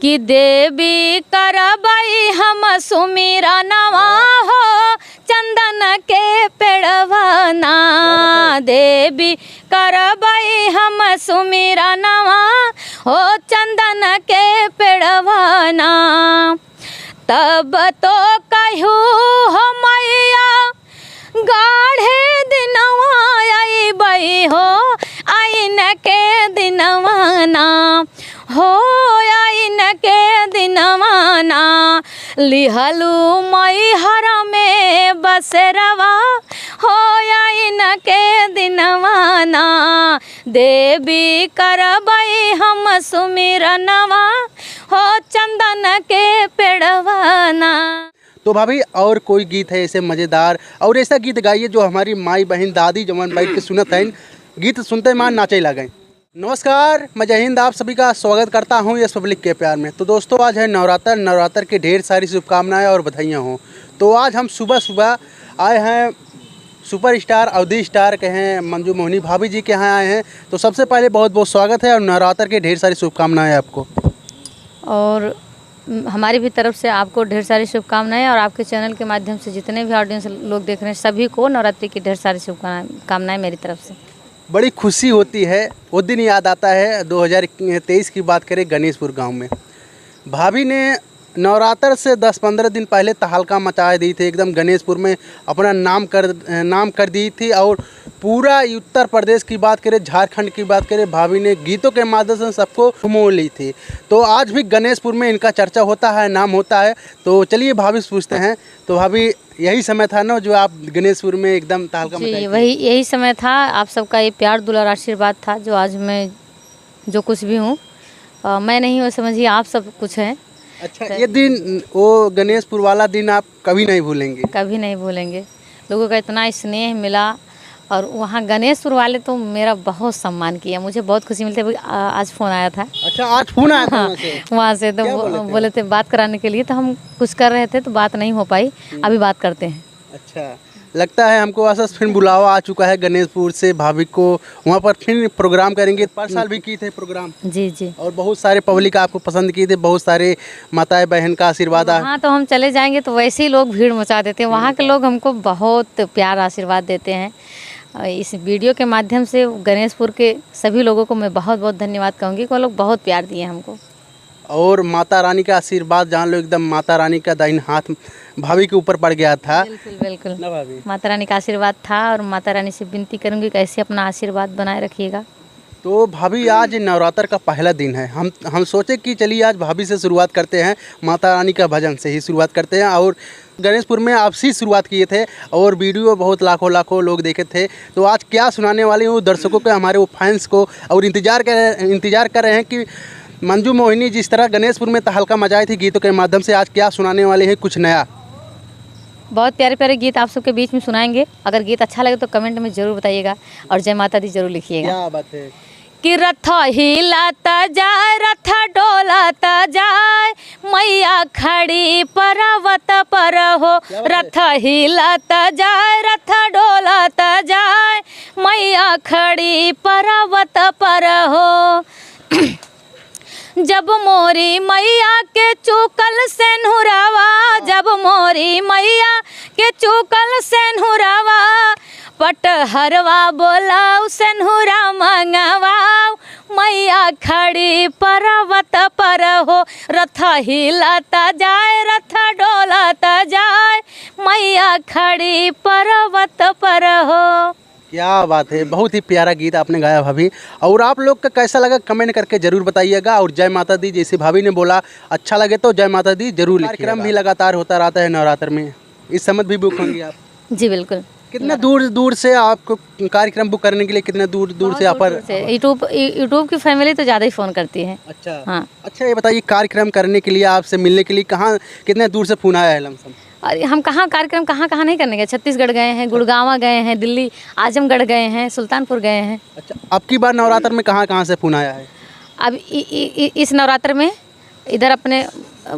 कि देवी करबई हम सुमिरनवा हो चंदन के पेड़वना। देवी करबई हम सुमिरनवा हो चंदन के पेड़वना। तब तो कहू हो मैया गाढ़े दिनवा अइबई हो आइन के दिनवाना हो आइन के दिनवाना। लिहलू मैहर में बसरवा हो आइन के दिनवाना। देवी करबई हम सुमिरनवा हो चंदन के पेड़वना। तो भाभी और कोई गीत है ऐसे मज़ेदार और ऐसा गीत गाइए जो हमारी माई बहन दादी जवान बैठ के सुनत हैं, गीत सुनते मान नाचे लगे। नमस्कार, मैं जय हिंद, आप सभी का स्वागत करता हूं यस पब्लिक के प्यार में। तो दोस्तों आज है नवरात्र के ढेर सारी शुभकामनाएं और बधाइयां हों। तो आज हम सुबह सुबह आए हैं सुपर स्टार अवधि स्टार के हैं मंजू मोहिनी भाभी जी के यहाँ आए हैं। तो सबसे पहले बहुत बहुत स्वागत है और नवरात्र के ढेर सारी शुभकामनाएँ आपको। और हमारी भी तरफ से आपको ढेर सारी शुभकामनाएं और आपके चैनल के माध्यम से जितने भी ऑडियंस लोग देख रहे हैं सभी को नवरात्रि की ढेर सारी शुभकामनाएं मेरी तरफ से। बड़ी खुशी होती है, वो दिन याद आता है 2023 की बात करें गणेशपुर गांव में भाभी ने नवरात्र से 10-15 दिन पहले तहलका मचा दी थी, एकदम गणेशपुर में अपना नाम कर दी थी। और पूरा उत्तर प्रदेश की बात करें, झारखंड की बात करें, भाभी ने गीतों के माध्यम से सबको घुमो ली थी। तो आज भी गणेशपुर में इनका चर्चा होता है, नाम होता है। तो चलिए भाभी से पूछते हैं। तो भाभी यही समय था ना जो आप गणेशपुर में एकदम तहलका मचाई थी? वही यही समय था। आप सबका ये प्यार दुलार आशीर्वाद था जो आज मैं जो कुछ भी हूँ मैं नहीं हो, समझिए आप सब कुछ हैं। अच्छा, ये दिन, वो गणेशपुर वाला दिन आप कभी नहीं भूलेंगे? कभी नहीं भूलेंगे। लोगों का इतना स्नेह मिला और वहाँ गणेशपुर वाले तो मेरा बहुत सम्मान किया, मुझे बहुत खुशी मिलती है। आज फ़ोन आया था। अच्छा, आज फ़ोन आया था वहाँ से तो बोले थे बात कराने के लिए। तो हम कुछ कर रहे थे तो बात नहीं हो पाई, अभी बात करते हैं। अच्छा, लगता है हमको ऐसा फिर बुलावा आ चुका है गणेशपुर से भाभी को, वहाँ पर फिर प्रोग्राम करेंगे। पर साल भी किए थे प्रोग्राम। जी जी। और बहुत सारे पब्लिक आपको पसंद किए थे, बहुत सारे माताएं बहन का आशीर्वाद। हाँ, तो हम चले जाएंगे तो वैसे ही लोग भीड़ मचा देते हैं। वहाँ के लोग हमको बहुत प्यार आशीर्वाद देते हैं। इस वीडियो के माध्यम से गणेशपुर के सभी लोगों को मैं बहुत बहुत धन्यवाद कहूँगी कि वो लोग बहुत प्यार दिए हमको। और माता रानी का आशीर्वाद जान लो, एकदम माता रानी का दाहिना हाथ भाभी के ऊपर पड़ गया था। बिल्कुल बिल्कुल ना भाभी? माता रानी का आशीर्वाद था और माता रानी से विनती करूँगी कि ऐसे अपना आशीर्वाद बनाए रखिएगा। तो भाभी आज नवरात्र का पहला दिन है, हम सोचे कि चलिए आज भाभी से शुरुआत करते हैं, माता रानी का भजन से ही शुरुआत करते हैं। और गणेशपुर में आपसे शुरुआत किए थे और वीडियो बहुत लाखों लोग देखे थे। तो आज क्या सुनाने वाले हैं दर्शकों को, हमारे वो फैंस को, और इंतज़ार कर रहे हैं कि मंजू मोहिनी जिस तरह गणेशपुर में तहलका मचाई थी गीतों के माध्यम से, आज क्या सुनाने वाले हैं कुछ नया। बहुत प्यारे प्यारे गीत आप सबके बीच में सुनाएंगे। अगर गीत अच्छा लगे तो कमेंट में ज़रूर बताइएगा और जय माता दी जरूर लिखिएगा। क्या बात है कि रथ हिलाता जाए, रथ डोलाता जाए, मैया खड़ी पर्वत पर हो। रथ हिलाता जाए, रथ डोलाता जाए, मैया खड़ी पर्वत पर हो। जब मोरी मैया के चुकल सेनुरावा, जब मोरी मैया के चुकल सेनुरावा, पटहरवा बोलाऊ सेनुरा मंगवाऊ, मैया खड़ी पर्वत पर हो। रथ हिलाता जाए, रथ डोलाता जाए, मैया खड़ी पर्वत पर हो। क्या बात है, बहुत ही प्यारा गीत आपने गाया भाभी। और आप लोग का कैसा लगा कमेंट करके ज़रूर बताइएगा। और जय माता दी जैसे भाभी ने बोला, अच्छा लगे तो जय माता दी जरूर लिखिएगा। कार्यक्रम भी लगातार होता रहता है नवरात्र में, इस समय भी बुक होंगी आप? जी बिल्कुल। कितना दूर से आपको कार्यक्रम बुक करने के लिए कितने दूर से आप पर? यूट्यूब की फैमिली तो ज़्यादा ही फ़ोन करती है। अच्छा हाँ। अच्छा, ये बताइए कार्यक्रम करने के लिए, आपसे मिलने के लिए कहाँ कितने दूर से फ़ोन आया है लमसम? अरे हम कार्यक्रम कहाँ नहीं करने गए। छत्तीसगढ़ गए हैं, गुड़गांव गए हैं, दिल्ली आजमगढ़ गए हैं, सुल्तानपुर गए हैं। अच्छा, अब की बार नवरात्र में कहाँ से फ़ोन आया है? अब इस नवरात्र में इधर अपने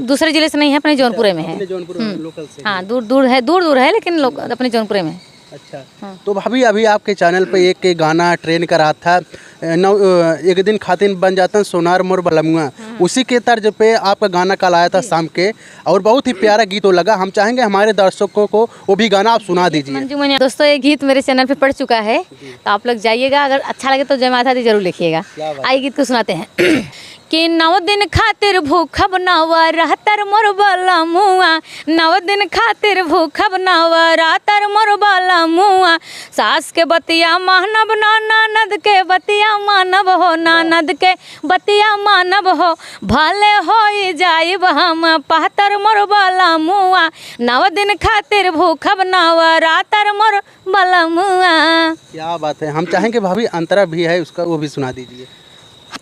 दूसरे जिले से नहीं है, अपने जौनपुर में है। जौनपुर लोकल से? हाँ, दूर है लेकिन अपने जौनपुर में। अच्छा। हाँ। तो भाभी अभी आपके चैनल पे एक गाना ट्रेंड कर रहा था एक दिन खातिन बन जाता है सोनार मोर बलमुआ, उसी के तर्ज पे आपका गाना कल आया था शाम के, और बहुत ही प्यारा गीत वो लगा। हम चाहेंगे हमारे दर्शकों को वो भी गाना आप सुना दीजिए। मंजू मनिया दोस्तों, ये गीत मेरे चैनल पे पड़ चुका है, तो आप लोग जाइएगा, अगर अच्छा लगे तो जय माता दी जरूर लिखिएगा। आइए गीत को सुनाते हैं। कि 9 दिन खातिर भूखा बनावा रहतर मोर बाला मुआ, 9 दिन खातिर भूखा बनावा रहतर मोर बाला मुआ, सास के बतिया मानब ना ननद के बतिया मानब हो, ननद के बतिया मानब हो, भले हो जाइब हम पहतर मोर बाला मुआ, 9 दिन खातिर भूखा बनावा रहतर मोर बाला मुआ। क्या बात है। हम चाहेंगे भाभी अंतरा भी है उसका, वो भी सुना दीजिए।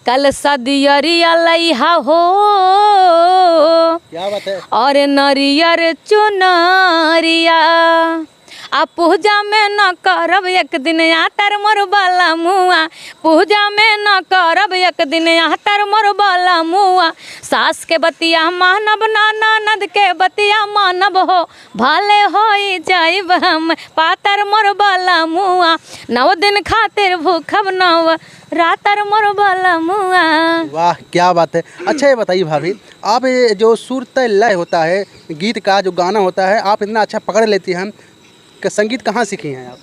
कल सदियरिया लइहा हो, क्या बात है। और नरियर चुनरिया, आ पूजा में न करब एक दिन आतर मोर बाला मुआ, पूजा में न करब एक दिन आतर मोर बाला मुआ, सास के बतिया मानब ना ननद के बतिया मानब हो, भाले हो जाइब हम पातर मोर बाला मुआ, 9 दिन खातिर भूखब नव रातर मोर बाला मुआ। वाह क्या बात है। अच्छा ये बताइए भाभी, आप ये जो सुर तय लय होता है गीत का, जो गाना होता है, आप इतना अच्छा पकड़ लेती हैं कि संगीत कहाँ सीखी हैं आप?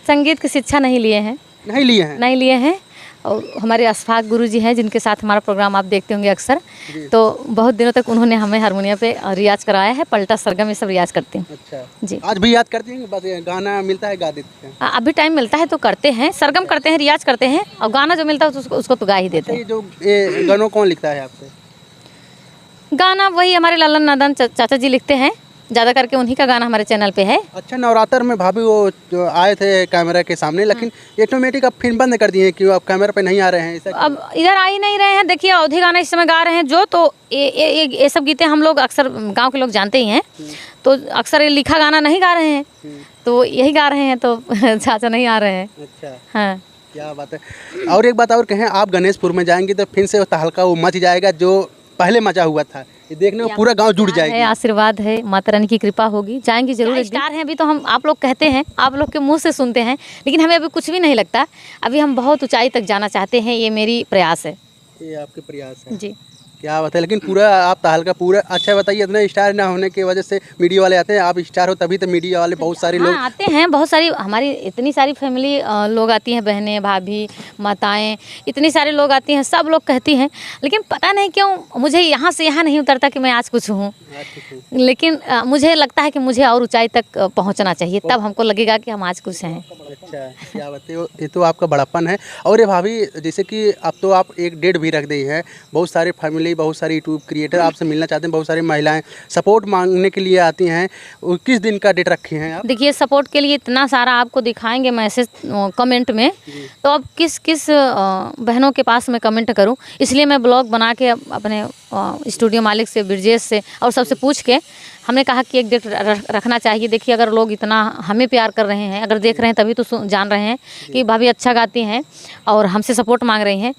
संगीत की शिक्षा नहीं लिए हैं। नहीं लिए हैं? नहीं लिए हैं। और हमारे अशफाक गुरु जी हैं जिनके साथ हमारा प्रोग्राम आप देखते होंगे अक्सर, तो बहुत दिनों तक उन्होंने हमें हारमोनियम पे रियाज कराया है, पलटा सरगम ये सब रियाज करते हैं। अच्छा जी। आज भी याद करती हैं? बस गाना मिलता है गा देते हैं? अभी टाइम मिलता है तो करते हैं, सरगम करते हैं, रियाज करते हैं, और गाना जो मिलता है उसको तो गा ही देते हैं। ये जो ये गानों कौन लिखता है आपसे? गाना वही हमारे लालन नादन चाचा जी लिखते हैं, ज़्यादा करके उन्हीं का गाना हमारे चैनल पे है। अच्छा, नवरात्र में भाभी वो जो आए थे कैमरा के सामने, लेकिन ऑटोमेटिक अब फिर बंद कर दिए क्यों? अब कैमरा पे नहीं आ रहे हैं? अब इधर आ ही नहीं रहे हैं। देखिए अवधी गाना इस समय गा रहे हैं जो, तो ये सब गीतें हम लोग अक्सर गांव के लोग जानते ही हैं, तो अक्सर ये लिखा गाना नहीं गा रहे हैं, तो यही गा रहे हैं, तो चाचा नहीं आ रहे हैं। अच्छा हाँ, क्या बात है। और एक बात और कहें, आप गणेशपुर में जाएंगे तो फिर से तहलका वो मच जाएगा जो पहले मचा हुआ था, ये देखने में पूरा गांव जुड़ जाएगा। आशीर्वाद है, माता रानी की कृपा होगी, जाएंगे जरूर। स्टार हैं अभी तो हम, आप लोग कहते हैं, आप लोग के मुंह से सुनते हैं, लेकिन हमें अभी कुछ भी नहीं लगता। अभी हम बहुत ऊंचाई तक जाना चाहते हैं, ये मेरी प्रयास है। ये आपके प्रयास है जी। क्या बात है। लेकिन पूरा आप तहलका पूरा, अच्छा बताइए, इतने स्टार ना होने की वजह से मीडिया वाले आते हैं, आप स्टार हो तभी तो मीडिया वाले बहुत सारे लोग आते हैं, बहुत सारी हमारी इतनी सारी फैमिली लोग आती हैं, बहनें भाभी माताएं, इतनी सारे लोग आती हैं, सब लोग कहती हैं, लेकिन पता नहीं क्यों मुझे यहाँ से यहाँ नहीं उतरता कि मैं आज कुछ हूँ, लेकिन मुझे लगता है कि मुझे और ऊंचाई तक पहुँचना चाहिए, तब हमको लगेगा कि हम आज कुछ हैं। अच्छा, क्या बात है। ये तो आपका बड़प्पन है। और ये भाभी, जैसे कि अब तो आप एक डेट भी रख दी हैं, बहुत सारे फैमिली, बहुत सारे यूट्यूब क्रिएटर आपसे मिलना चाहते हैं, बहुत सारी महिलाएं सपोर्ट मांगने के लिए आती हैं, किस दिन का डेट रखे हैं आप? देखिए सपोर्ट के लिए इतना सारा आपको दिखाएंगे मैसेज कमेंट में, तो अब किस किस बहनों के पास मैं कमेंट करूं, इसलिए मैं ब्लॉग बना के अपने स्टूडियो मालिक से, ब्रिजेश से और सबसे पूछ के हमने कहा कि एक डेट रखना चाहिए। देखिए अगर लोग इतना हमें प्यार कर रहे हैं, अगर देख रहे हैं तभी तो जान रहे हैं कि भाभी अच्छा गाती हैं और हमसे सपोर्ट मांग रही हैं,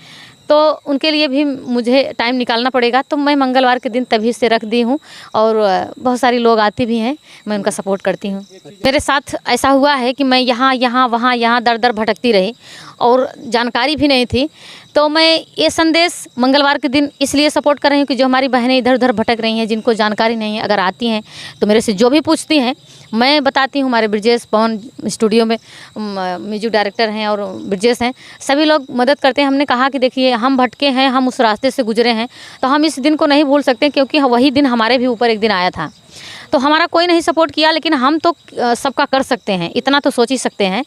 तो उनके लिए भी मुझे टाइम निकालना पड़ेगा। तो मैं मंगलवार के दिन तभी से रख दी हूँ, और बहुत सारी लोग आती भी हैं, मैं उनका सपोर्ट करती हूँ। मेरे साथ ऐसा हुआ है कि मैं यहाँ वहाँ दर दर भटकती रही और जानकारी भी नहीं थी, तो मैं ये संदेश मंगलवार के दिन इसलिए सपोर्ट कर रही हूँ कि जो हमारी बहनें इधर उधर भटक रही हैं, जिनको जानकारी नहीं है, अगर आती हैं तो मेरे से जो भी पूछती हैं मैं बताती हूँ। हमारे ब्रिजेश पवन स्टूडियो में म्यूजिक डायरेक्टर हैं और ब्रिजेश हैं, सभी लोग मदद करते हैं। हमने कहा कि देखिए हम भटके हैं, हम उस रास्ते से गुजरे हैं, तो हम इस दिन को नहीं भूल सकते, क्योंकि वही दिन हमारे भी ऊपर एक दिन आया था। तो हमारा कोई नहीं सपोर्ट किया, लेकिन हम तो सबका कर सकते हैं, इतना तो सोच ही सकते हैं,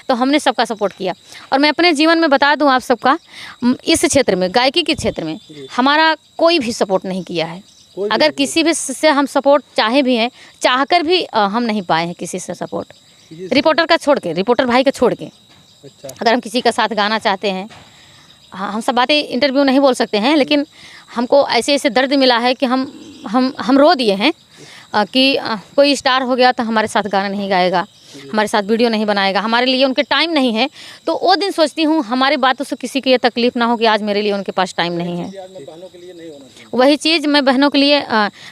तो हमने सबका सपोर्ट किया। और मैं अपने जीवन में बता दूं आप सबका, इस क्षेत्र में, गायकी के क्षेत्र में हमारा कोई भी सपोर्ट नहीं किया है। अगर किसी भी से हम सपोर्ट चाहे भी हैं, चाहकर भी हम नहीं पाए हैं किसी से सपोर्ट, रिपोर्टर का छोड़ के, रिपोर्टर भाई का छोड़ के। अच्छा। अगर हम किसी का साथ गाना चाहते हैं, हाँ हम सब बातें इंटरव्यू नहीं बोल सकते हैं, लेकिन हमको ऐसे ऐसे दर्द मिला है कि हम रो दिए हैं कि कोई स्टार हो गया तो हमारे साथ गाना नहीं गाएगा, हमारे साथ वीडियो नहीं बनाएगा, हमारे लिए उनके टाइम नहीं है। तो वो दिन सोचती हूँ हमारी बातों से किसी की ये तकलीफ़ ना हो कि आज मेरे लिए उनके पास टाइम नहीं है। वही चीज़ मैं बहनों के लिए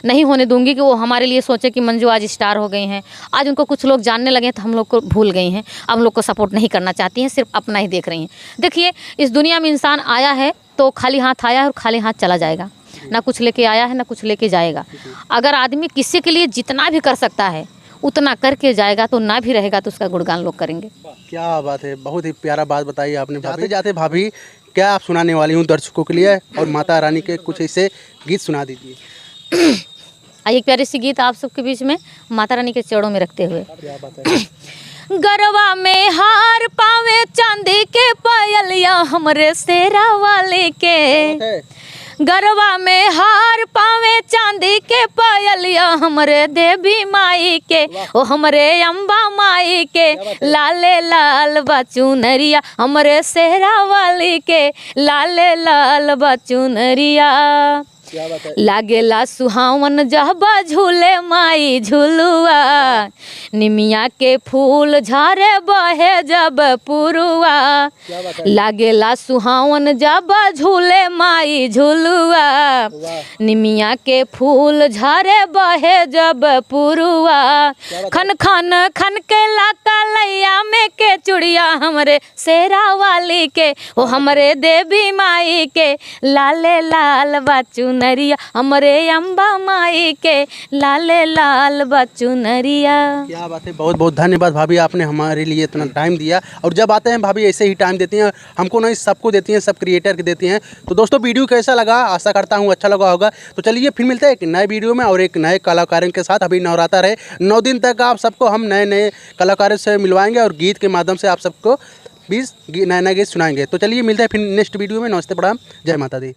नहीं होने दूंगी कि वो हमारे लिए सोचे कि मंजू आज स्टार हो गई हैं, आज उनको कुछ लोग जानने लगे हैं तो हम लोग को भूल गई हैं, अब हम लोग को सपोर्ट नहीं करना चाहती हैं, सिर्फ अपना ही देख रही हैं। देखिए, इस दुनिया में इंसान आया है तो खाली हाथ आया है और खाली हाथ चला जाएगा, ना कुछ लेके आया है ना कुछ लेके जाएगा। अगर आदमी किसी के लिए जितना भी कर सकता है उतना करके जाएगा तो ना भी रहेगा तो उसका गुणगान लोग करेंगे। क्या बात है, बहुत ही प्यारा बात बताई आपने। जाते जाते भाभी क्या आप सुनाने वाली हूँ दर्शकों के लिए, और माता रानी के कुछ ऐसे गीत सुना दीजिए। एक प्यारी सी गीत आप सबके बीच में माता रानी के चरणों में रखते हुए। क्या बात है। गरवा में हार पावे चांदी के पायलिया हमरे शेरा वाले के, गरवा में हार पावे चांदी के पायलिया हमरे देवी माई के, ओ हमरे अम्बा माई के, लाले लाल बचुनरिया हमरे शेरा वाली के, लाले लाल बचुनरिया। लागेला सुहावन जहबा झूले माई झुलुआ, निमिया के फूल झारे बहे जब पुरुआ, लागेला सुहावन जब झूले माई झुलुआ, निमिया के फूल झारे बहे जब पुरुआ, खन खन खन के लाता लैया में के चुड़िया हमरे शेरा वाली के, ओ हमरे देवी माई के, लाले लाल बचुनरिया हमरे अम्बा माई के, लाले लाल बचुनरिया। क्या बात है, बहुत बहुत धन्यवाद भाभी, आपने हमारे लिए इतना टाइम दिया। और जब आते हैं भाभी ऐसे ही टाइम देती हैं हमको, नहीं सबको देती हैं, सब क्रिएटर के देती हैं। तो दोस्तों वीडियो कैसा लगा, आशा करता हूँ अच्छा लगा होगा। तो चलिए फिर मिलते हैं एक नए वीडियो में और एक नए कलाकारों के साथ। अभी नवरात्र है, 9 दिन तक आप सबको हम नए नए कलाकारों से मिलवाएंगे और गीत के माध्यम से आप सबको 20 नए नए गीत सुनाएंगे। तो चलिए मिलते हैं फिर नेक्स्ट वीडियो में। नमस्ते, प्रणाम, जय माता दी।